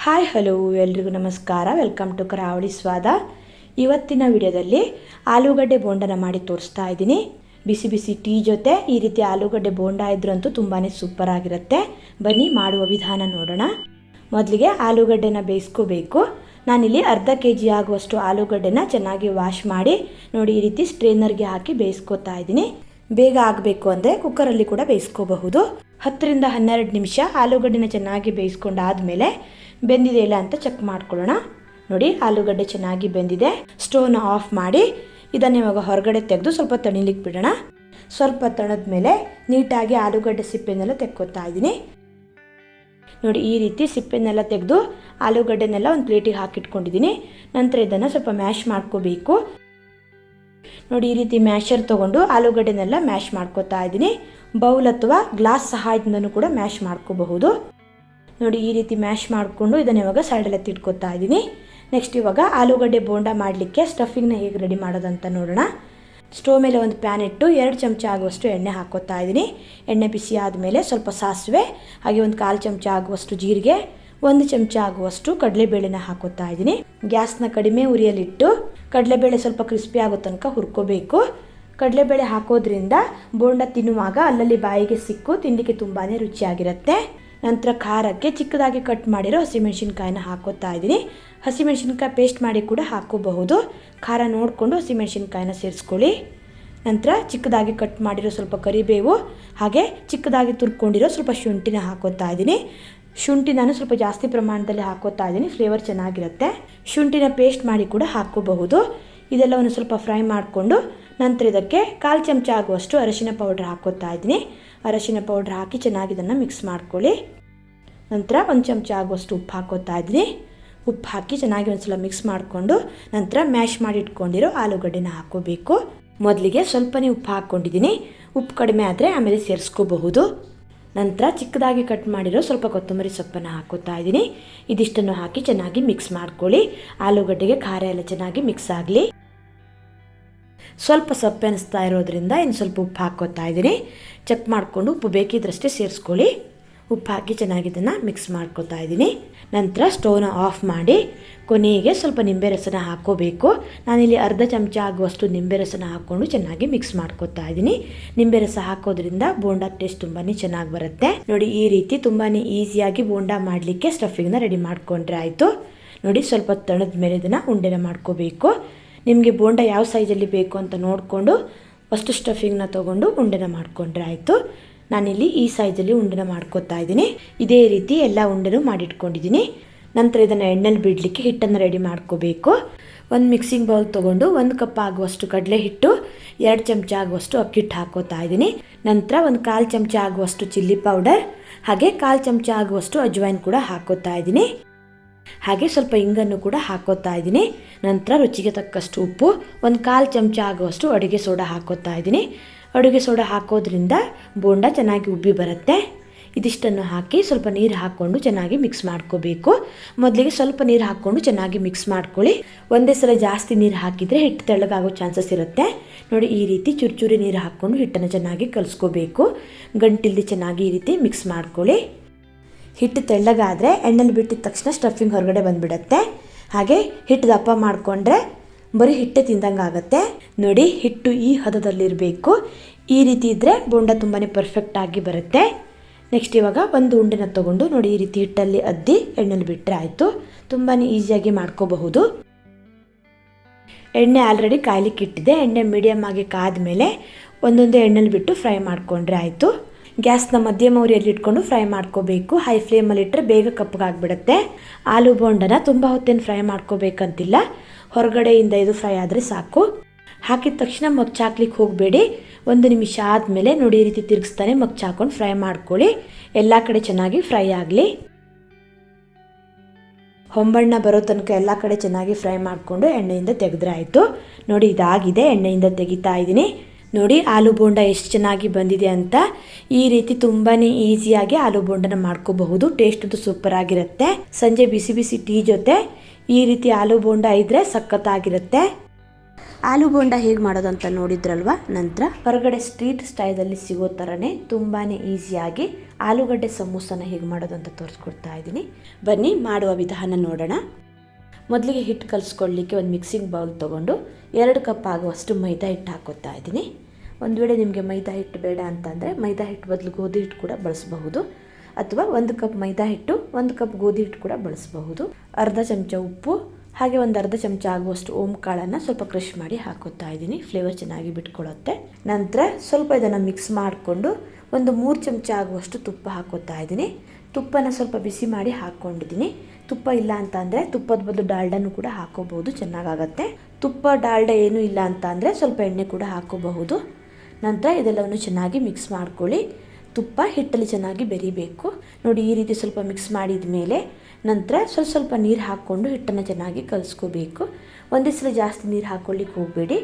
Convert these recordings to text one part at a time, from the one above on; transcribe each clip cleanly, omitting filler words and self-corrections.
Hi hello ಎಲ್ರಿಗೂ ನಮಸ್ಕಾರ. Welcome to ಕರಾವಳಿ ಸ್ವಾದ. ಇವತ್ತಿನ ವಿಡಿಯೋದಲ್ಲಿ ಆಲೂಗಡ್ಡೆ ಬೋಂಡನ ಮಾಡಿ ತೋರಿಸ್ತಾ ಇದ್ದೀನಿ. ಬಿಸಿ ಬಿಸಿ ಟೀ ಜೊತೆ ಈ ರೀತಿ ಆಲೂಗಡ್ಡೆ ಬೋಂಡ ಇದ್ರಂತೂ ತುಂಬಾ ಸೂಪರ್ ಆಗಿರುತ್ತೆ. ಬನ್ನಿ ಮಾಡುವ ವಿಧಾನ ನೋಡೋಣ. ಮೊದಲಿಗೆ ಆಲೂಗಡ್ಡೆನ ಬೇಯಿಸ್ಕೋಬೇಕು. ನಾನಿಲ್ಲಿ ಅರ್ಧ kg ಆಗುವಷ್ಟು ಆಲೂಗಡ್ಡೆನ ಚೆನ್ನಾಗಿ ವಾಶ್ ಮಾಡಿ ನೋಡಿ ಈ ರೀತಿ ಸ್ಟ್ರೈನರ್ಗೆ ಹಾಕಿ ಬೇಯಿಸ್ಕೋತಾ ಇದ್ದೀನಿ. ಬೇಗ ಆಗಬೇಕು ಅಂದರೆ ಕುಕ್ಕರಲ್ಲಿ ಕೂಡ ಬೇಯಿಸ್ಕೋಬಹುದು. 10 ರಿಂದ 12 ನಿಮಿಷ ಆಲೂಗಡ್ಡೆನ ಚೆನ್ನಾಗಿ ಬೇಯಿಸ್ಕೊಂಡಾದ್ಮೇಲೆ ಬೆಂದಿದೆ ಇಲ್ಲ ಅಂತ ಚೆಕ್ ಮಾಡ್ಕೊಳ್ಳೋಣ. ನೋಡಿ ಆಲೂಗಡ್ಡೆ ಚೆನ್ನಾಗಿ ಬೆಂದಿದೆ. ಸ್ಟವ್ನ ಆಫ್ ಮಾಡಿ ಇದನ್ನು ಇವಾಗ ಹೊರಗಡೆ ತೆಗೆದು ಸ್ವಲ್ಪ ತಣಿಲಿಕ್ಕೆ ಬಿಡೋಣ. ಸ್ವಲ್ಪ ತಣದ ಮೇಲೆ ನೀಟಾಗಿ ಆಲೂಗಡ್ಡೆ ಸಿಪ್ಪೆನೆಲ್ಲ ತೆಕ್ಕೋತಾ ಇದ್ದೀನಿ. ನೋಡಿ ಈ ರೀತಿ ಸಿಪ್ಪೆನೆಲ್ಲ ತೆಗೆದು ಆಲೂಗಡ್ಡೆನೆಲ್ಲ ಒಂದು ಪ್ಲೇಟಿಗೆ ಹಾಕಿಟ್ಕೊಂಡಿದ್ದೀನಿ. ನಂತರ ಇದನ್ನು ಸ್ವಲ್ಪ ಮ್ಯಾಶ್ ಮಾಡ್ಕೋಬೇಕು. ನೋಡಿ ಈ ರೀತಿ ಮ್ಯಾಶರ್ ತೊಗೊಂಡು ಆಲೂಗಡ್ಡೆನೆಲ್ಲ ಮ್ಯಾಶ್ ಮಾಡ್ಕೋತಾ ಇದ್ದೀನಿ. ಬೌಲ್ ಅಥವಾ ಗ್ಲಾಸ್ ಸಹಾಯದಿಂದನೂ ಕೂಡ ಮ್ಯಾಶ್ ಮಾಡ್ಕೋಬಹುದು. ನೋಡಿ ಈ ರೀತಿ ಮ್ಯಾಶ್ ಮಾಡಿಕೊಂಡು ಇದನ್ನು ಇವಾಗ ಸೈಡಲ್ಲಿ ಎತ್ತಿಟ್ಕೋತಾ ಇದ್ದೀನಿ. ನೆಕ್ಸ್ಟ್ ಇವಾಗ ಆಲೂಗಡ್ಡೆ ಬೋಂಡ ಮಾಡಲಿಕ್ಕೆ ಸ್ಟಫಿಂಗ್ನ ಹೇಗೆ ರೆಡಿ ಮಾಡೋದಂತ ನೋಡೋಣ. ಸ್ಟವ್ ಮೇಲೆ ಒಂದು ಪ್ಯಾನ್ ಇಟ್ಟು 2 ಚಮಚ ಆಗುವಷ್ಟು ಎಣ್ಣೆ ಹಾಕೋತಾ ಇದ್ದೀನಿ. ಎಣ್ಣೆ ಬಿಸಿ ಆದಮೇಲೆ ಸ್ವಲ್ಪ ಸಾಸಿವೆ, ಹಾಗೆ ಒಂದು 1/4 ಚಮಚ ಆಗುವಷ್ಟು ಜೀರಿಗೆ, 1 ಚಮಚ ಆಗುವಷ್ಟು ಕಡಲೆಬೇಳೆನ ಹಾಕೋತಾ ಇದ್ದೀನಿ. ಗ್ಯಾಸ್ನ ಕಡಿಮೆ ಉರಿಯಲ್ಲಿಟ್ಟು ಕಡಲೆಬೇಳೆ ಸ್ವಲ್ಪ ಕ್ರಿಸ್ಪಿ ಆಗೋ ತನಕ ಹುರ್ಕೋಬೇಕು. ಕಡಲೆಬೇಳೆ ಹಾಕೋದ್ರಿಂದ ಬೋಂಡ ತಿನ್ನುವಾಗ ಅಲ್ಲಲ್ಲಿ ಬಾಯಿಗೆ ಸಿಕ್ಕು ತಿನ್ನಲಿಕ್ಕೆ ತುಂಬಾ ರುಚಿಯಾಗಿರುತ್ತೆ. ನಂತರ ಖಾರಕ್ಕೆ ಚಿಕ್ಕದಾಗಿ ಕಟ್ ಮಾಡಿರೋ ಹಸಿಮೆಣಸಿನ್ಕಾಯಿನ ಹಾಕೋತಾ ಇದ್ದೀನಿ. ಹಸಿಮೆಣಸಿನ್ಕಾಯಿ ಪೇಸ್ಟ್ ಮಾಡಿ ಕೂಡ ಹಾಕೋಬಹುದು. ಖಾರ ನೋಡಿಕೊಂಡು ಹಸಿಮೆಣಸಿನ್ಕಾಯಿನ ಸೇರಿಸ್ಕೊಳ್ಳಿ. ನಂತರ ಚಿಕ್ಕದಾಗಿ ಕಟ್ ಮಾಡಿರೋ ಸ್ವಲ್ಪ ಕರಿಬೇವು, ಹಾಗೆ ಚಿಕ್ಕದಾಗಿ ತುರ್ಕೊಂಡಿರೋ ಸ್ವಲ್ಪ ಶುಂಠಿನ ಹಾಕೋತಾ ಇದ್ದೀನಿ. ಶುಂಠಿ ನಾನು ಸ್ವಲ್ಪ ಜಾಸ್ತಿ ಪ್ರಮಾಣದಲ್ಲಿ ಹಾಕೋತಾ ಇದ್ದೀನಿ, ಫ್ಲೇವರ್ ಚೆನ್ನಾಗಿರುತ್ತೆ. ಶುಂಠಿನ ಪೇಸ್ಟ್ ಮಾಡಿ ಕೂಡ ಹಾಕೋಬಹುದು. ಇದೆಲ್ಲವನ್ನು ಸ್ವಲ್ಪ ಫ್ರೈ ಮಾಡಿಕೊಂಡು ನಂತರ ಇದಕ್ಕೆ 1/4 ಚಮಚ ಆಗುವಷ್ಟು ಅರಿಶಿನ ಪೌಡ್ರ್ ಹಾಕೋತಾ ಇದ್ದೀನಿ. ಅರಿಶಿನ ಪೌಡ್ರ್ ಹಾಕಿ ಚೆನ್ನಾಗಿ ಇದನ್ನು ಮಿಕ್ಸ್ ಮಾಡ್ಕೊಳ್ಳಿ. ನಂತರ 1 ಚಮಚ ಆಗುವಷ್ಟು ಉಪ್ಪು ಹಾಕೋತಾ ಇದ್ದೀನಿ. ಉಪ್ಪು ಹಾಕಿ ಚೆನ್ನಾಗಿ ಒಂದ್ಸಲ ಮಿಕ್ಸ್ ಮಾಡಿಕೊಂಡು ನಂತರ ಮ್ಯಾಶ್ ಮಾಡಿ ಇಟ್ಕೊಂಡಿರೋ ಆಲೂಗಡ್ಡೆನ ಹಾಕೋಬೇಕು. ಮೊದಲಿಗೆ ಸ್ವಲ್ಪನೇ ಉಪ್ಪು ಹಾಕ್ಕೊಂಡಿದ್ದೀನಿ. ಉಪ್ಪು ಕಡಿಮೆ ಆದರೆ ಆಮೇಲೆ ಸೇರಿಸ್ಕೋಬಹುದು. ನಂತರ ಚಿಕ್ಕದಾಗಿ ಕಟ್ ಮಾಡಿರೋ ಸ್ವಲ್ಪ ಕೊತ್ತಂಬರಿ ಸೊಪ್ಪನ್ನು ಹಾಕೋತಾ ಇದ್ದೀನಿ. ಇದಿಷ್ಟನ್ನು ಹಾಕಿ ಚೆನ್ನಾಗಿ ಮಿಕ್ಸ್ ಮಾಡ್ಕೊಳ್ಳಿ. ಆಲೂಗಡ್ಡೆಗೆ ಖಾರ ಎಲ್ಲ ಚೆನ್ನಾಗಿ ಮಿಕ್ಸ್ ಆಗಲಿ. ಸ್ವಲ್ಪ ಸೊಪ್ಪು ಅನಿಸ್ತಾ ಇರೋದ್ರಿಂದ ಇನ್ನು ಸ್ವಲ್ಪ ಉಪ್ಪು ಹಾಕೋತಾ ಇದ್ದೀನಿ. ಚೆಕ್ ಮಾಡಿಕೊಂಡು ಉಪ್ಪು ಬೇಕಿದ್ರಷ್ಟೇ ಸೇರಿಸ್ಕೊಳ್ಳಿ. ಉಪ್ಪು ಹಾಕಿ ಚೆನ್ನಾಗಿ ಇದನ್ನು ಮಿಕ್ಸ್ ಮಾಡ್ಕೋತಾ ಇದ್ದೀನಿ. ನಂತರ ಸ್ಟವ್ನ ಆಫ್ ಮಾಡಿ ಕೊನೆಗೆ ಸ್ವಲ್ಪ ನಿಂಬೆ ರಸನ ಹಾಕೋಬೇಕು. ನಾನಿಲ್ಲಿ ಅರ್ಧ ಚಮಚ ಆಗುವಷ್ಟು ನಿಂಬೆ ರಸನ ಹಾಕ್ಕೊಂಡು ಚೆನ್ನಾಗಿ ಮಿಕ್ಸ್ ಮಾಡ್ಕೋತಾ ಇದ್ದೀನಿ. ನಿಂಬೆ ರಸ ಹಾಕೋದ್ರಿಂದ ಬೋಂಡಾ ಟೇಸ್ಟ್ ತುಂಬಾ ಚೆನ್ನಾಗಿ ಬರುತ್ತೆ. ನೋಡಿ ಈ ರೀತಿ ತುಂಬಾ ಈಸಿಯಾಗಿ ಬೋಂಡಾ ಮಾಡಲಿಕ್ಕೆ ಸ್ಟಫಿಂಗ್ನ ರೆಡಿ ಮಾಡ್ಕೊಂಡ್ರೆ ಆಯಿತು. ನೋಡಿ ಸ್ವಲ್ಪ ತಣದ ಮೇಲೆ ಇದನ್ನು ಉಂಡೆನ ಮಾಡ್ಕೋಬೇಕು. ನಿಮಗೆ ಬೋಂಡ ಯಾವ ಸೈಜಲ್ಲಿ ಬೇಕು ಅಂತ ನೋಡಿಕೊಂಡು ಫಸ್ಟ್ ಸ್ಟಫಿಂಗ್ನ ತೊಗೊಂಡು ಉಂಡೆನ ಮಾಡಿಕೊಂಡ್ರೆ ಆಯಿತು. ನಾನಿಲ್ಲಿ ಈ ಸೈಜಲ್ಲಿ ಉಂಡೆನ ಮಾಡ್ಕೋತಾ ಇದ್ದೀನಿ. ಇದೇ ರೀತಿ ಎಲ್ಲ ಉಂಡೆನೂ ಮಾಡಿಟ್ಕೊಂಡಿದ್ದೀನಿ. ನಂತರ ಇದನ್ನು ಎಣ್ಣೆಲಿ ಬಿಡಲಿಕ್ಕೆ ಹಿಟ್ಟನ್ನು ರೆಡಿ ಮಾಡ್ಕೋಬೇಕು. ಒಂದು ಮಿಕ್ಸಿಂಗ್ ಬೌಲ್ ತೊಗೊಂಡು 1 ಕಪ್ ಆಗುವಷ್ಟು ಕಡಲೆ ಹಿಟ್ಟು, 2 ಚಮಚ ಆಗುವಷ್ಟು ಅಕ್ಕಿ ಹಿಟ್ಟು ಹಾಕೋತಾ ಇದ್ದೀನಿ. ನಂತರ 1/4 ಚಮಚ ಆಗುವಷ್ಟು ಚಿಲ್ಲಿ ಪೌಡರ್, ಹಾಗೆ 1/4 ಚಮಚ ಆಗುವಷ್ಟು ಅಜ್ವೈನ್ ಕೂಡ ಹಾಕೋತಾ ಇದ್ದೀನಿ. ಹಾಗೆ ಸ್ವಲ್ಪ ಇಂಗನ್ನು ಕೂಡ ಹಾಕೋತಾ ಇದ್ದೀನಿ. ನಂತರ ರುಚಿಗೆ ತಕ್ಕಷ್ಟು ಉಪ್ಪು, 1/4 ಚಮಚ ಆಗುವಷ್ಟು ಅಡುಗೆ ಸೋಡಾ ಹಾಕೋತಾ ಇದ್ದೀನಿ. ಅಡುಗೆ ಸೋಡಾ ಹಾಕೋದ್ರಿಂದ ಬೋಂಡ ಚೆನ್ನಾಗಿ ಉಬ್ಬಿ ಬರುತ್ತೆ. ಇದಿಷ್ಟನ್ನು ಹಾಕಿ ಸ್ವಲ್ಪ ನೀರು ಹಾಕ್ಕೊಂಡು ಚೆನ್ನಾಗಿ ಮಿಕ್ಸ್ ಮಾಡ್ಕೋಬೇಕು. ಮೊದಲಿಗೆ ಸ್ವಲ್ಪ ನೀರು ಹಾಕ್ಕೊಂಡು ಚೆನ್ನಾಗಿ ಮಿಕ್ಸ್ ಮಾಡ್ಕೊಳ್ಳಿ. ಒಂದೇ ಸಲ ಜಾಸ್ತಿ ನೀರು ಹಾಕಿದರೆ ಹಿಟ್ಟು ತೆಳ್ಳಗಾಗೋ ಚಾನ್ಸಸ್ ಇರುತ್ತೆ. ನೋಡಿ ಈ ರೀತಿ ಚುರುಚುರಿ ನೀರು ಹಾಕ್ಕೊಂಡು ಹಿಟ್ಟನ್ನು ಚೆನ್ನಾಗಿ ಕಲಿಸ್ಕೋಬೇಕು. ಗಂಟಿಲ್ದಿ ಚೆನ್ನಾಗಿ ಈ ರೀತಿ ಮಿಕ್ಸ್ ಮಾಡ್ಕೊಳ್ಳಿ. ಹಿಟ್ಟು ತೆಳ್ಳಗಾದರೆ ಎಣ್ಣೆಲಿ ಬಿಟ್ಟಿದ ತಕ್ಷಣ ಸ್ಟಫಿಂಗ್ ಹೊರಗಡೆ ಬಂದುಬಿಡುತ್ತೆ. ಹಾಗೆ ಹಿಟ್ಟು ದಪ್ಪ ಮಾಡಿಕೊಂಡ್ರೆ ಬರೀ ಹಿಟ್ಟೆ ತಿಂದಂಗೆ ಆಗುತ್ತೆ. ನೋಡಿ ಹಿಟ್ಟು ಈ ಹದದಲ್ಲಿರಬೇಕು. ಈ ರೀತಿ ಇದ್ದರೆ ಬೋಂಡ ತುಂಬಾ ಪರ್ಫೆಕ್ಟಾಗಿ ಬರುತ್ತೆ. ನೆಕ್ಸ್ಟ್ ಇವಾಗ ಒಂದು ಉಂಡೆನ ತೊಗೊಂಡು ನೋಡಿ ಈ ರೀತಿ ಹಿಟ್ಟಲ್ಲಿ ಅದ್ದಿ ಎಣ್ಣೆಲಿ ಬಿಟ್ಟರೆ ಆಯಿತು. ತುಂಬಾ ಈಸಿಯಾಗಿ ಮಾಡ್ಕೋಬಹುದು. ಎಣ್ಣೆ ಆಲ್ರೆಡಿ ಕಾಯ್ಲಿಕ್ಕೆ ಇಟ್ಟಿದೆ. ಎಣ್ಣೆ ಮೀಡಿಯಮ್ ಆಗಿ ಕಾದ ಮೇಲೆ ಒಂದೊಂದೇ ಎಣ್ಣೆಲಿ ಬಿಟ್ಟು ಫ್ರೈ ಮಾಡಿಕೊಂಡ್ರೆ ಆಯಿತು. ಗ್ಯಾಸ್ನ ಮಧ್ಯಮ ಉರಿಯಲ್ಲಿ ಇಟ್ಕೊಂಡು ಫ್ರೈ ಮಾಡ್ಕೋಬೇಕು. ಹೈ ಫ್ಲೇಮಲ್ಲಿ ಇಟ್ಟರೆ ಬೇಗ ಕಪ್ಪಗಾಗ್ಬಿಡುತ್ತೆ. ಆಲೂ ಬೋಂಡನ ತುಂಬ ಹೊತ್ತೇನು ಫ್ರೈ ಮಾಡ್ಕೋಬೇಕಂತಿಲ್ಲ. ಹೊರಗಡೆಯಿಂದ ಇದು ಫ್ರೈ ಆದರೆ ಸಾಕು. ಹಾಕಿದ ತಕ್ಷಣ ಮಗ್ಚಾಕ್ಲಿಕ್ಕೆ ಹೋಗಬೇಡಿ. 1 ನಿಮಿಷ ಆದಮೇಲೆ ನೋಡಿ ಈ ರೀತಿ ತಿರುಗಿಸ್ತಾನೆ ಮಗ್ಚಾಕೊಂಡು ಫ್ರೈ ಮಾಡ್ಕೊಳ್ಳಿ. ಎಲ್ಲ ಕಡೆ ಚೆನ್ನಾಗಿ ಫ್ರೈ ಆಗಲಿ. ಹೊಂಬಣ್ಣ ಬರೋ ತನಕ ಎಲ್ಲ ಕಡೆ ಚೆನ್ನಾಗಿ ಫ್ರೈ ಮಾಡಿಕೊಂಡು ಎಣ್ಣೆಯಿಂದ ತೆಗೆದ್ರೆ ಆಯಿತು. ನೋಡಿ ಇದಾಗಿದೆ, ಎಣ್ಣೆಯಿಂದ ತೆಗಿತಾ ಇದ್ದೀನಿ. ನೋಡಿ ಆಲೂ ಬೋಂಡ ಎಷ್ಟು ಚೆನ್ನಾಗಿ ಬಂದಿದೆ ಅಂತ. ಈ ರೀತಿ ತುಂಬಾ ಈಸಿಯಾಗಿ ಆಲೂ ಬೋಂಡನ ಮಾಡ್ಕೋಬಹುದು. ಟೇಸ್ಟ್ ಅಂತೂ ಸೂಪರ್ ಆಗಿರುತ್ತೆ. ಸಂಜೆ ಬಿಸಿ ಬಿಸಿ ಟೀ ಜೊತೆ ಈ ರೀತಿ ಆಲೂ ಬೋಂಡ ಇದ್ದರೆ ಸಖತ್ತಾಗಿರುತ್ತೆ. ಆಲೂ ಬೋಂಡ ಹೇಗೆ ಮಾಡೋದು ಅಂತ ನೋಡಿದ್ರಲ್ವ. ನಂತರ ಹೊರಗಡೆ ಸ್ಟ್ರೀಟ್ ಸ್ಟೈಲಲ್ಲಿ ಸಿಗೋ ಥರನೇ ತುಂಬಾ ಈಸಿಯಾಗಿ ಆಲೂಗಡ್ಡೆ ಸಮೋಸನ ಹೇಗೆ ಮಾಡೋದು ಅಂತ ತೋರಿಸ್ಕೊಡ್ತಾ ಇದ್ದೀನಿ. ಬನ್ನಿ ಮಾಡುವ ವಿಧಾನ ನೋಡೋಣ. ಮೊದಲಿಗೆ ಹಿಟ್ಟು ಕಲಿಸ್ಕೊಳ್ಳಿಕ್ಕೆ ಒಂದು ಮಿಕ್ಸಿಂಗ್ ಬೌಲ್ ತೊಗೊಂಡು 2 ಕಪ್ ಆಗುವಷ್ಟು ಮೈದಾ ಹಿಟ್ಟು ಹಾಕೋತಾ ಇದ್ದೀನಿ. ಒಂದು ವೇಳೆ ನಿಮಗೆ ಮೈದಾ ಹಿಟ್ಟು ಬೇಡ ಅಂತಂದರೆ ಮೈದಾ ಹಿಟ್ಟು ಬದಲು ಗೋಧಿ ಹಿಟ್ಟು ಕೂಡ ಬಳಸಬಹುದು, ಅಥವಾ 1 ಕಪ್ ಮೈದಾ ಹಿಟ್ಟು 1 ಕಪ್ ಗೋಧಿ ಹಿಟ್ಟು ಕೂಡ ಬಳಸಬಹುದು. ಅರ್ಧ ಚಮಚ ಉಪ್ಪು ಹಾಗೆ ಒಂದು ಅರ್ಧ ಚಮಚ ಆಗುವಷ್ಟು ಓಂ ಕಾಳನ್ನು ಸ್ವಲ್ಪ ಕ್ರಷ್ ಮಾಡಿ ಹಾಕೋತಾ ಇದ್ದೀನಿ. ಫ್ಲೇವರ್ ಚೆನ್ನಾಗಿ ಬಿಟ್ಕೊಳ್ಳುತ್ತೆ. ನಂತರ ಸ್ವಲ್ಪ ಇದನ್ನು ಮಿಕ್ಸ್ ಮಾಡಿಕೊಂಡು ಒಂದು 3 ಚಮಚ ಆಗುವಷ್ಟು ತುಪ್ಪ ಹಾಕೋತಾ ಇದ್ದೀನಿ. ತುಪ್ಪನ ಸ್ವಲ್ಪ ಬಿಸಿ ಮಾಡಿ ಹಾಕ್ಕೊಂಡಿದ್ದೀನಿ. ತುಪ್ಪ ಇಲ್ಲ ಅಂತ ಅಂದರೆ ತುಪ್ಪದ ಬದಲು ಡಾಲ್ಡಾನು ಕೂಡ ಹಾಕೋಬಹುದು, ಚೆನ್ನಾಗಾಗತ್ತೆ. ತುಪ್ಪ ಡಾಲ್ಡ ಏನೂ ಇಲ್ಲ ಅಂತ ಅಂದರೆ ಸ್ವಲ್ಪ ಎಣ್ಣೆ ಕೂಡ ಹಾಕೋಬಹುದು. ನಂತರ ಇದೆಲ್ಲವನ್ನು ಚೆನ್ನಾಗಿ ಮಿಕ್ಸ್ ಮಾಡ್ಕೊಳ್ಳಿ. ತುಪ್ಪ ಹಿಟ್ಟಲ್ಲಿ ಚೆನ್ನಾಗಿ ಬೆರಿಬೇಕು. ನೋಡಿ, ಈ ರೀತಿ ಸ್ವಲ್ಪ ಮಿಕ್ಸ್ ಮಾಡಿದ ಮೇಲೆ ನಂತರ ಸ್ವಲ್ಪ ನೀರು ಹಾಕ್ಕೊಂಡು ಹಿಟ್ಟನ್ನು ಚೆನ್ನಾಗಿ ಕಲಿಸ್ಕೋಬೇಕು. ಒಂದೇ ಸಲ ಜಾಸ್ತಿ ನೀರು ಹಾಕ್ಕೊಳ್ಳಿಕ್ಕೆ ಹೋಗಬೇಡಿ,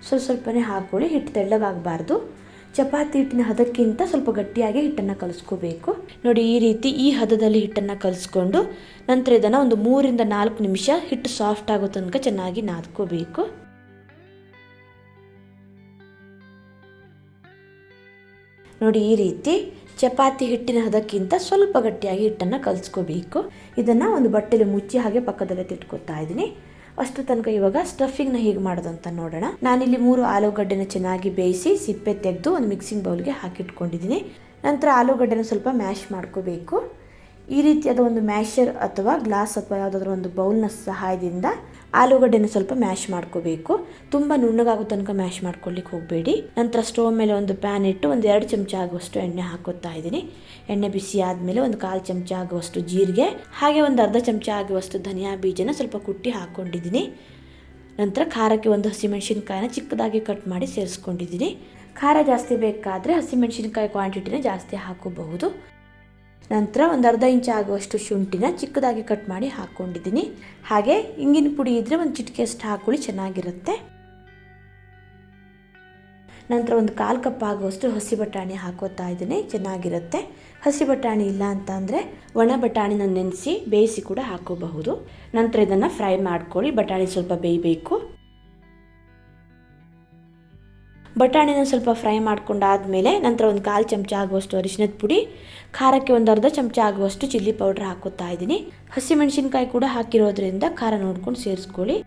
ಸ್ವಲ್ಪನೇ ಹಾಕ್ಕೊಳ್ಳಿ. ಹಿಟ್ಟು ತೆಳ್ಳಗಾಗಬಾರ್ದು. ಚಪಾತಿ ಹಿಟ್ಟಿನ ಹದಕ್ಕಿಂತ ಸ್ವಲ್ಪ ಗಟ್ಟಿಯಾಗಿ ಹಿಟ್ಟನ್ನು ಕಲಿಸ್ಕೋಬೇಕು. ನೋಡಿ, ಈ ರೀತಿ ಈ ಹದದಲ್ಲಿ ಹಿಟ್ಟನ್ನು ಕಲಿಸ್ಕೊಂಡು ನಂತರ ಇದನ್ನು ಒಂದು 3 ರಿಂದ 4 ನಿಮಿಷ ಹಿಟ್ಟು ಸಾಫ್ಟ್ ಆಗೋ ತನಕ ಚೆನ್ನಾಗಿ ನಾದ್ಕೋಬೇಕು. ನೋಡಿ, ಈ ರೀತಿ ಚಪಾತಿ ಹಿಟ್ಟಿನ ಹದಕ್ಕಿಂತ ಸ್ವಲ್ಪ ಗಟ್ಟಿಯಾಗಿ ಹಿಟ್ಟನ್ನು ಕಲಿಸ್ಕೋಬೇಕು. ಇದನ್ನು ಒಂದು ಬಟ್ಟೆಲಿ ಮುಚ್ಚಿ ಹಾಗೆ ಪಕ್ಕದಲ್ಲೇ ತಿಟ್ಕೊತಾ ಇದ್ದೀನಿ. ಅಷ್ಟು ತನಕ ಇವಾಗ ಸ್ಟಫಿಂಗ್ನ ಹೇಗೆ ಮಾಡೋದು ಅಂತ ನೋಡೋಣ. ನಾನಿಲ್ಲಿ 3 ಆಲೂಗಡ್ಡೆನ ಚೆನ್ನಾಗಿ ಬೇಯಿಸಿ ಸಿಪ್ಪೆ ತೆಗೆದು ಒಂದು ಮಿಕ್ಸಿಂಗ್ ಬೌಲ್ಗೆ ಹಾಕಿಟ್ಕೊಂಡಿದ್ದೀನಿ. ನಂತರ ಆಲೂಗಡ್ಡೆನ ಸ್ವಲ್ಪ ಮ್ಯಾಶ್ ಮಾಡ್ಕೋಬೇಕು. ಈ ರೀತಿಯಾದ ಒಂದು ಮ್ಯಾಶರ್ ಅಥವಾ ಗ್ಲಾಸ್ ಅಥವಾ ಯಾವುದಾದ್ರೂ ಒಂದು ಬೌಲ್ನ ಸಹಾಯದಿಂದ ಆಲೂಗಡ್ಡೆನ ಸ್ವಲ್ಪ ಮ್ಯಾಶ್ ಮಾಡ್ಕೋಬೇಕು. ತುಂಬ ನುಣ್ಣಗಾಗೋ ತನಕ ಮ್ಯಾಶ್ ಮಾಡ್ಕೊಳ್ಳಿಕ್ಕೆ ಹೋಗಬೇಡಿ. ನಂತರ ಸ್ಟವ್ ಮೇಲೆ ಒಂದು ಪ್ಯಾನ್ ಇಟ್ಟು ಒಂದು 2 ಚಮಚ ಆಗುವಷ್ಟು ಎಣ್ಣೆ ಹಾಕೋತಾ ಇದ್ದೀನಿ. ಎಣ್ಣೆ ಬಿಸಿ ಆದಮೇಲೆ ಒಂದು 1/4 ಚಮಚ ಆಗುವಷ್ಟು ಜೀರಿಗೆ ಹಾಗೆ ಒಂದು ಅರ್ಧ ಚಮಚ ಆಗುವಷ್ಟು ಧನಿಯಾ ಬೀಜನ ಸ್ವಲ್ಪ ಕುಟ್ಟಿ ಹಾಕ್ಕೊಂಡಿದ್ದೀನಿ. ನಂತರ ಖಾರಕ್ಕೆ ಒಂದು ಹಸಿಮೆಣಸಿನ್ಕಾಯಿನ ಚಿಕ್ಕದಾಗಿ ಕಟ್ ಮಾಡಿ ಸೇರಿಸ್ಕೊಂಡಿದ್ದೀನಿ. ಖಾರ ಜಾಸ್ತಿ ಬೇಕಾದರೆ ಹಸಿಮೆಣಸಿನ್ಕಾಯಿ ಕ್ವಾಂಟಿಟಿನ ಜಾಸ್ತಿ ಹಾಕೋಬಹುದು. ನಂತರ ಒಂದು ಅರ್ಧ ಇಂಚ್ ಆಗುವಷ್ಟು ಶುಂಠಿನ ಚಿಕ್ಕದಾಗಿ ಕಟ್ ಮಾಡಿ ಹಾಕ್ಕೊಂಡಿದ್ದೀನಿ. ಹಾಗೆ ಇಂಗಿನ ಪುಡಿ ಇದ್ದರೆ ಒಂದು ಚಿಟಿಕೆಯಷ್ಟು ಹಾಕೊಳ್ಳಿ, ಚೆನ್ನಾಗಿರುತ್ತೆ. ನಂತರ ಒಂದು 1/4 ಕಪ್ ಆಗುವಷ್ಟು ಹಸಿ ಬಟಾಣಿ ಹಾಕೋತಾ ಇದ್ದೀನಿ, ಚೆನ್ನಾಗಿರುತ್ತೆ. ಹಸಿ ಬಟಾಣಿ ಇಲ್ಲ ಅಂತ ಅಂದರೆ ಒಣ ಬಟಾಣಿನ ನೆನೆಸಿ ಬೇಯಿಸಿ ಕೂಡ ಹಾಕೋಬಹುದು. ನಂತರ ಇದನ್ನು ಫ್ರೈ ಮಾಡ್ಕೊಳ್ಳಿ. ಬಟಾಣಿ ಸ್ವಲ್ಪ ಬೇಯಬೇಕು. ಬಟಾಣಿನ ಸ್ವಲ್ಪ ಫ್ರೈ ಮಾಡ್ಕೊಂಡಾದ್ಮೇಲೆ ನಂತರ ಒಂದು 1/4 ಚಮಚ ಆಗುವಷ್ಟು ಅರಿಶಿಣದ ಪುಡಿ, ಖಾರಕ್ಕೆ ಒಂದು ಅರ್ಧ ಚಮಚ ಆಗುವಷ್ಟು ಚಿಲ್ಲಿ ಪೌಡರ್ ಹಾಕೋತಾ ಇದ್ದೀನಿ. ಹಸಿಮೆಣಸಿನ್ಕಾಯಿ ಕೂಡ ಹಾಕಿರೋದ್ರಿಂದ ಖಾರ ನೋಡ್ಕೊಂಡು ಸೇರಿಸ್ಕೊಳ್ಳಿ.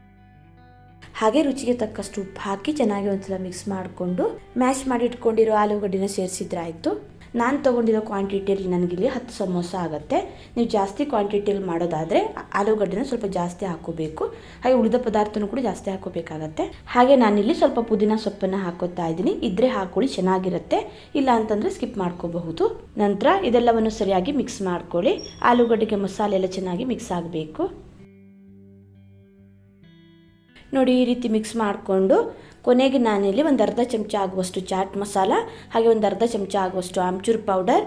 ಹಾಗೆ ರುಚಿಗೆ ತಕ್ಕಷ್ಟು ಉಪ್ಪು ಹಾಕಿ ಚೆನ್ನಾಗಿ ಒಂದ್ಸಲ ಮಿಕ್ಸ್ ಮಾಡಿಕೊಂಡು ಮ್ಯಾಶ್ ಮಾಡಿ ಇಟ್ಕೊಂಡಿರೋ ಆಲೂಗಡ್ಡೆನ ಸೇರಿಸಿದ್ರಾಯಿತು. ನಾನು ತೊಗೊಂಡಿರೋ ಕ್ವಾಂಟಿಟಿಯಲ್ಲಿ ನನಗಿಲ್ಲಿ 10 ಸಮೋಸ ಆಗುತ್ತೆ. ನೀವು ಜಾಸ್ತಿ ಕ್ವಾಂಟಿಟಿಯಲ್ಲಿ ಮಾಡೋದಾದರೆ ಆಲೂಗಡ್ಡೆನ ಸ್ವಲ್ಪ ಜಾಸ್ತಿ ಹಾಕೋಬೇಕು. ಹಾಗೆ ಉಳಿದ ಪದಾರ್ಥನೂ ಕೂಡ ಜಾಸ್ತಿ ಹಾಕೋಬೇಕಾಗತ್ತೆ. ಹಾಗೆ ನಾನಿಲ್ಲಿ ಸ್ವಲ್ಪ ಪುದೀನ ಸೊಪ್ಪನ್ನು ಹಾಕೋತಾ ಇದ್ದೀನಿ. ಇದ್ರೆ ಹಾಕೊಳ್ಳಿ, ಚೆನ್ನಾಗಿರುತ್ತೆ. ಇಲ್ಲ ಅಂತಂದರೆ ಸ್ಕಿಪ್ ಮಾಡ್ಕೋಬಹುದು. ನಂತರ ಇದೆಲ್ಲವನ್ನು ಸರಿಯಾಗಿ ಮಿಕ್ಸ್ ಮಾಡ್ಕೊಳ್ಳಿ. ಆಲೂಗಡ್ಡೆಗೆ ಮಸಾಲೆ ಎಲ್ಲ ಚೆನ್ನಾಗಿ ಮಿಕ್ಸ್ ಆಗಬೇಕು. ನೋಡಿ, ಈ ರೀತಿ ಮಿಕ್ಸ್ ಮಾಡಿಕೊಂಡು ಕೊನೆಗೆ ನಾನಿಲ್ಲಿ ಒಂದು ಅರ್ಧ ಚಮಚ ಆಗುವಷ್ಟು ಚಾಟ್ ಮಸಾಲ ಹಾಗೆ ಒಂದು ಅರ್ಧ ಚಮಚ ಆಗುವಷ್ಟು ಆಮ್ಚೂರ್ ಪೌಡರ್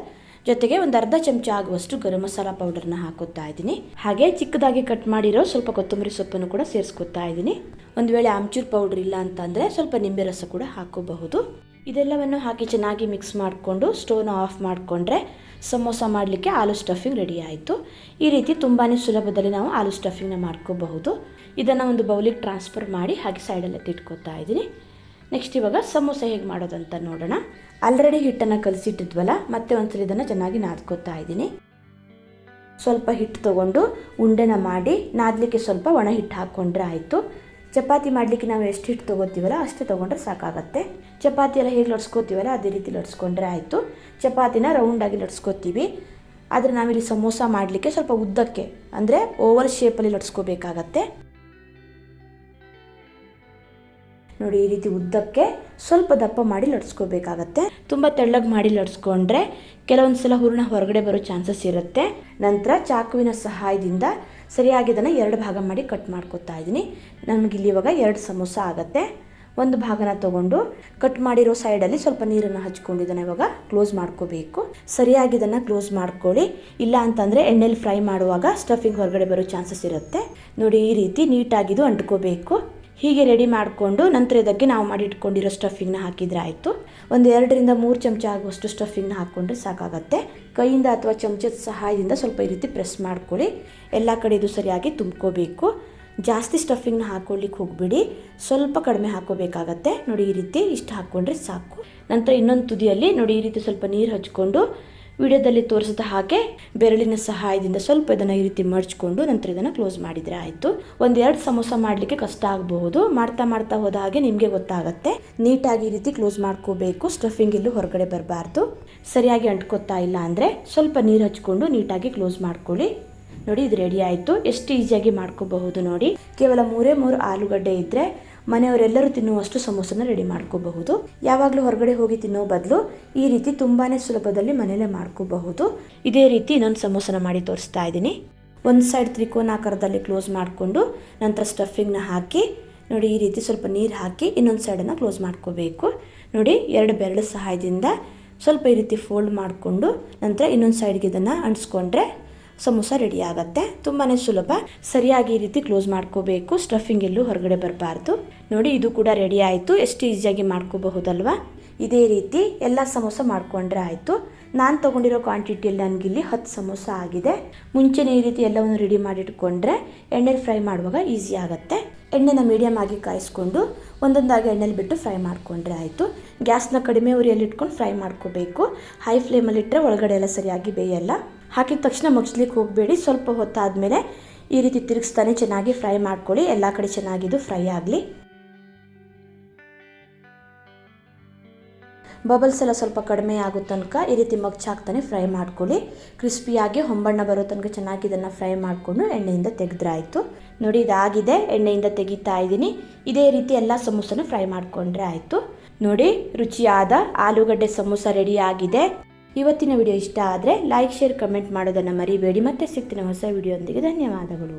ಜೊತೆಗೆ ಒಂದು ಅರ್ಧ ಚಮಚ ಆಗುವಷ್ಟು ಗರಂ ಮಸಾಲ ಪೌಡರ್ನ ಹಾಕೋತಾ ಇದ್ದೀನಿ. ಹಾಗೆ ಚಿಕ್ಕದಾಗಿ ಕಟ್ ಮಾಡಿರೋ ಸ್ವಲ್ಪ ಕೊತ್ತಂಬರಿ ಸೊಪ್ಪನ್ನು ಕೂಡ ಸೇರಿಸ್ಕೊತಾ ಇದ್ದೀನಿ. ಒಂದು ವೇಳೆ ಆಮ್ಚೂರ್ ಪೌಡರ್ ಇಲ್ಲ ಅಂತಂದರೆ ಸ್ವಲ್ಪ ನಿಂಬೆ ರಸ ಕೂಡ ಹಾಕೋಬಹುದು. ಇದೆಲ್ಲವನ್ನು ಹಾಕಿ ಚೆನ್ನಾಗಿ ಮಿಕ್ಸ್ ಮಾಡಿಕೊಂಡು ಸ್ಟವ್ನ ಆಫ್ ಮಾಡಿಕೊಂಡ್ರೆ ಸಮೋಸ ಮಾಡಲಿಕ್ಕೆ ಆಲೂ ಸ್ಟಫಿಂಗ್ ರೆಡಿ ಆಯಿತು. ಈ ರೀತಿ ತುಂಬಾ ಸುಲಭದಲ್ಲಿ ನಾವು ಆಲೂ ಸ್ಟಫಿಂಗ್ನ ಮಾಡ್ಕೋಬಹುದು. ಇದನ್ನು ಒಂದು ಬೌಲಿಗೆ ಟ್ರಾನ್ಸ್ಫರ್ ಮಾಡಿ ಹಾಗೆ ಸೈಡಲ್ಲಿ ಇಟ್ಕೋತಾ ಇದ್ದೀನಿ. ನೆಕ್ಸ್ಟ್ ಇವಾಗ ಸಮೋಸ ಹೇಗೆ ಮಾಡೋದಂತ ನೋಡೋಣ. ಆಲ್ರೆಡಿ ಹಿಟ್ಟನ್ನು ಕಲಸಿಟ್ಟಿದ್ವಲ್ಲ, ಮತ್ತೆ ಒಂದ್ಸಲ ಇದನ್ನು ಚೆನ್ನಾಗಿ ನಾದ್ಕೋತಾ ಇದ್ದೀನಿ. ಸ್ವಲ್ಪ ಹಿಟ್ಟು ತೊಗೊಂಡು ಉಂಡೆನ ಮಾಡಿ ನಾದಲಿಕ್ಕೆ ಸ್ವಲ್ಪ ಒಣ ಹಿಟ್ಟು ಹಾಕ್ಕೊಂಡ್ರೆ ಆಯಿತು. ಚಪಾತಿ ಮಾಡಲಿಕ್ಕೆ ನಾವು ಎಷ್ಟು ಹಿಟ್ಟು ತೊಗೋತೀವಲ್ಲ ಅಷ್ಟೇ ತೊಗೊಂಡ್ರೆ ಸಾಕಾಗತ್ತೆ. ಚಪಾತಿ ಎಲ್ಲ ಹೇಗೆ ಲಟ್ಸ್ಕೋತೀವಲ್ಲ ಅದೇ ರೀತಿ ಲಟ್ಸ್ಕೊಂಡ್ರೆ ಆಯಿತು. ಚಪಾತಿನ ರೌಂಡಾಗಿ ಲಟ್ಸ್ಕೋತೀವಿ. ಆದರೆ ನಾವಿಲ್ಲಿ ಸಮೋಸ ಮಾಡಲಿಕ್ಕೆ ಸ್ವಲ್ಪ ಉದ್ದಕ್ಕೆ ಅಂದರೆ ಓವಲ್ ಶೇಪಲ್ಲಿ ಲಟ್ಸ್ಕೋಬೇಕಾಗತ್ತೆ. ನೋಡಿ, ಈ ರೀತಿ ಉದ್ದಕ್ಕೆ ಸ್ವಲ್ಪ ದಪ್ಪ ಮಾಡಿ ಲಟ್ಸ್ಕೋಬೇಕಾಗತ್ತೆ. ತುಂಬ ತೆಳ್ಳಗೆ ಮಾಡಿ ಲಟ್ಸ್ಕೊಂಡ್ರೆ ಕೆಲವೊಂದು ಸಲ ಹೂರಣ ಹೊರಗಡೆ ಬರೋ ಚಾನ್ಸಸ್ ಇರುತ್ತೆ. ನಂತರ ಚಾಕುವಿನ ಸಹಾಯದಿಂದ ಸರಿಯಾಗಿ ಇದನ್ನು 2 ಭಾಗ ಮಾಡಿ ಕಟ್ ಮಾಡ್ಕೊತಾ ಇದ್ದೀನಿ. ನಮಗಿಲ್ಲಿ ಇವಾಗ 2 ಸಮೋಸ ಆಗುತ್ತೆ. ಒಂದು ಭಾಗನ ತೊಗೊಂಡು ಕಟ್ ಮಾಡಿರೋ ಸೈಡಲ್ಲಿ ಸ್ವಲ್ಪ ನೀರನ್ನು ಹಚ್ಕೊಂಡು ಇದನ್ನು ಇವಾಗ ಕ್ಲೋಸ್ ಮಾಡ್ಕೋಬೇಕು. ಸರಿಯಾಗಿ ಇದನ್ನು ಕ್ಲೋಸ್ ಮಾಡ್ಕೊಳ್ಳಿ. ಇಲ್ಲ ಅಂತಂದರೆ ಎಣ್ಣೆಲಿ ಫ್ರೈ ಮಾಡುವಾಗ ಸ್ಟಫಿಂಗ್ ಹೊರಗಡೆ ಬರೋ ಚಾನ್ಸಸ್ ಇರುತ್ತೆ. ನೋಡಿ, ಈ ರೀತಿ ನೀಟಾಗಿದು ಅಂಟ್ಕೋಬೇಕು. ಹೀಗೆ ರೆಡಿ ಮಾಡಿಕೊಂಡು ನಂತರ ಇದಕ್ಕೆ ನಾವು ಮಾಡಿ ಇಟ್ಕೊಂಡಿರೋ ಸ್ಟಫಿಂಗ್ನ ಹಾಕಿದರೆ ಆಯಿತು. ಒಂದು 2 ರಿಂದ 3 ಚಮಚ ಆಗುವಷ್ಟು ಸ್ಟಫಿಂಗ್ನ ಹಾಕ್ಕೊಂಡ್ರೆ ಸಾಕಾಗತ್ತೆ. ಕೈಯಿಂದ ಅಥವಾ ಚಮಚದ ಸಹಾಯದಿಂದ ಸ್ವಲ್ಪ ಈ ರೀತಿ ಪ್ರೆಸ್ ಮಾಡ್ಕೊಳ್ಳಿ. ಎಲ್ಲ ಕಡೆ ಇದು ಸರಿಯಾಗಿ ತುಂಬ್ಕೋಬೇಕು. ಜಾಸ್ತಿ ಸ್ಟಫಿಂಗ್ನ ಹಾಕೊಳ್ಳಿಕ್ಕೆ ಹೋಗ್ಬಿಡಿ, ಸ್ವಲ್ಪ ಕಡಿಮೆ ಹಾಕೋಬೇಕಾಗತ್ತೆ. ನೋಡಿ ಈ ರೀತಿ ಇಷ್ಟು ಹಾಕ್ಕೊಂಡ್ರೆ ಸಾಕು. ನಂತರ ಇನ್ನೊಂದು ತುದಿಯಲ್ಲಿ ನೋಡಿ ಈ ರೀತಿ ಸ್ವಲ್ಪ ನೀರು ಹಚ್ಕೊಂಡು ವಿಡಿಯೋದಲ್ಲಿ ತೋರಿಸಿದ ಹಾಗೆ ಬೆರಳಿನ ಸಹಾಯದಿಂದ ಸ್ವಲ್ಪ ಇದನ್ನು ಈ ರೀತಿ ಮಡ್ಚ್ಕೊಂಡು ನಂತರ ಇದನ್ನು ಕ್ಲೋಸ್ ಮಾಡಿದರೆ ಆಯಿತು. 1-2 ಸಮೋಸ ಮಾಡಲಿಕ್ಕೆ ಕಷ್ಟ ಆಗಬಹುದು. ಮಾಡ್ತಾ ಮಾಡ್ತಾ ಹೋದ ಹಾಗೆ ನಿಮಗೆ ಗೊತ್ತಾಗುತ್ತೆ. ನೀಟಾಗಿ ಈ ರೀತಿ ಕ್ಲೋಸ್ ಮಾಡ್ಕೋಬೇಕು. ಸ್ಟಫಿಂಗ್ ಎಲ್ಲೂ ಹೊರಗಡೆ ಬರಬಾರ್ದು. ಸರಿಯಾಗಿ ಅಂಟ್ಕೋತಾ ಇಲ್ಲ ಅಂದರೆ ಸ್ವಲ್ಪ ನೀರು ಹಚ್ಕೊಂಡು ನೀಟಾಗಿ ಕ್ಲೋಸ್ ಮಾಡ್ಕೊಳ್ಳಿ. ನೋಡಿ ಇದು ರೆಡಿ ಆಯಿತು. ಎಷ್ಟು ಈಸಿಯಾಗಿ ಮಾಡ್ಕೋಬಹುದು ನೋಡಿ. ಕೇವಲ 3 ಆಲೂಗಡ್ಡೆ ಇದ್ದರೆ ಮನೆಯವರೆಲ್ಲರೂ ತಿನ್ನುವಷ್ಟು ಸಮೋಸನ ರೆಡಿ ಮಾಡ್ಕೋಬಹುದು. ಯಾವಾಗಲೂ ಹೊರಗಡೆ ಹೋಗಿ ತಿನ್ನೋ ಬದಲು ಈ ರೀತಿ ತುಂಬಾ ಸುಲಭದಲ್ಲಿ ಮನೆಯಲ್ಲೇ ಮಾಡ್ಕೋಬಹುದು. ಇದೇ ರೀತಿ ಇನ್ನೊಂದು ಸಮೋಸನ ಮಾಡಿ ತೋರಿಸ್ತಾ ಇದ್ದೀನಿ. ಒಂದು ಸೈಡ್ ತ್ರಿಕೋನಾಕಾರದಲ್ಲಿ ಕ್ಲೋಸ್ ಮಾಡಿಕೊಂಡು ನಂತರ ಸ್ಟಫಿಂಗ್ನ ಹಾಕಿ ನೋಡಿ ಈ ರೀತಿ ಸ್ವಲ್ಪ ನೀರು ಹಾಕಿ ಇನ್ನೊಂದು ಸೈಡನ್ನು ಕ್ಲೋಸ್ ಮಾಡ್ಕೋಬೇಕು. ನೋಡಿ 2 ಬೆರಳ ಸಹಾಯದಿಂದ ಸ್ವಲ್ಪ ಈ ರೀತಿ ಫೋಲ್ಡ್ ಮಾಡಿಕೊಂಡು ನಂತರ ಇನ್ನೊಂದು ಸೈಡ್ಗೆ ಇದನ್ನು ಅಂಟಿಸ್ಕೊಂಡ್ರೆ ಸಮೋಸ ರೆಡಿ ಆಗುತ್ತೆ. ತುಂಬಾ ಸುಲಭ. ಸರಿಯಾಗಿ ಈ ರೀತಿ ಕ್ಲೋಸ್ ಮಾಡ್ಕೋಬೇಕು. ಸ್ಟಫಿಂಗ್ ಎಲ್ಲೂ ಹೊರಗಡೆ ಬರಬಾರ್ದು. ನೋಡಿ ಇದು ಕೂಡ ರೆಡಿ ಆಯಿತು. ಎಷ್ಟು ಈಸಿಯಾಗಿ ಮಾಡ್ಕೋಬಹುದಲ್ವಾ. ಇದೇ ರೀತಿ ಎಲ್ಲ ಸಮೋಸ ಮಾಡ್ಕೊಂಡ್ರೆ ಆಯಿತು. ನಾನು ತೊಗೊಂಡಿರೋ ಕ್ವಾಂಟಿಟಿಯಲ್ಲಿ ನನಗಿಲ್ಲಿ 10 ಸಮೋಸ ಆಗಿದೆ. ಮುಂಚೆನೇ ಈ ರೀತಿ ಎಲ್ಲವನ್ನು ರೆಡಿ ಮಾಡಿಟ್ಕೊಂಡ್ರೆ ಎಣ್ಣೆಲಿ ಫ್ರೈ ಮಾಡುವಾಗ ಈಸಿ ಆಗುತ್ತೆ. ಎಣ್ಣೆನ ಮೀಡಿಯಮ್ ಆಗಿ ಕಾಯಿಸ್ಕೊಂಡು ಒಂದೊಂದಾಗಿ ಎಣ್ಣೆಲಿ ಬಿಟ್ಟು ಫ್ರೈ ಮಾಡಿಕೊಂಡ್ರೆ ಆಯಿತು. ಗ್ಯಾಸ್ನ ಕಡಿಮೆ ಉರಿಯಲ್ಲಿ ಇಟ್ಕೊಂಡು ಫ್ರೈ ಮಾಡ್ಕೋಬೇಕು. ಹೈ ಫ್ಲೇಮಲ್ಲಿ ಇಟ್ಟರೆ ಒಳಗಡೆ ಎಲ್ಲ ಸರಿಯಾಗಿ ಬೇಯಲ್ಲ. ಹಾಕಿದ ತಕ್ಷಣ ಮುಚ್ಚಲಿಕ್ಕೆ ಹೋಗಬೇಡಿ. ಸ್ವಲ್ಪ ಹೊತ್ತಾದಮೇಲೆ ಈ ರೀತಿ ತಿರುಗಿಸ್ತಾನೆ ಚೆನ್ನಾಗಿ ಫ್ರೈ ಮಾಡ್ಕೊಳ್ಳಿ. ಎಲ್ಲ ಕಡೆ ಚೆನ್ನಾಗಿದ್ದು ಫ್ರೈ ಆಗಲಿ. ಬಬಲ್ಸ್ ಎಲ್ಲ ಸ್ವಲ್ಪ ಕಡಿಮೆ ಆಗೋ ತನಕ ಈ ರೀತಿ ಮಗ್ಚಾಕ್ತಾನೆ ಫ್ರೈ ಮಾಡ್ಕೊಳ್ಳಿ. ಕ್ರಿಸ್ಪಿಯಾಗಿ ಹೊಂಬಣ್ಣ ಬರೋ ತನಕ ಚೆನ್ನಾಗಿ ಇದನ್ನು ಫ್ರೈ ಮಾಡಿಕೊಂಡು ಎಣ್ಣೆಯಿಂದ ತೆಗೆದ್ರಾಯಿತು. ನೋಡಿ ಇದಾಗಿದೆ. ಎಣ್ಣೆಯಿಂದ ತೆಗಿತಾ ಇದ್ದೀನಿ. ಇದೇ ರೀತಿ ಎಲ್ಲ ಸಮೋಸನ ಫ್ರೈ ಮಾಡಿಕೊಂಡ್ರೆ ಆಯಿತು. ನೋಡಿ ರುಚಿಯಾದ ಆಲೂಗಡ್ಡೆ ಸಮೋಸ ರೆಡಿ ಆಗಿದೆ. ಇವತ್ತಿನ ವಿಡಿಯೋ ಇಷ್ಟ ಆದರೆ ಲೈಕ್, ಶೇರ್, ಕಮೆಂಟ್ ಮಾಡೋದನ್ನು ಮರಿಬೇಡಿ. ಮತ್ತೆ ಸಿಗ್ತೀನಿ ಹೊಸ ವಿಡಿಯೋ ಒಂದಿಗೆ. ಧನ್ಯವಾದಗಳು.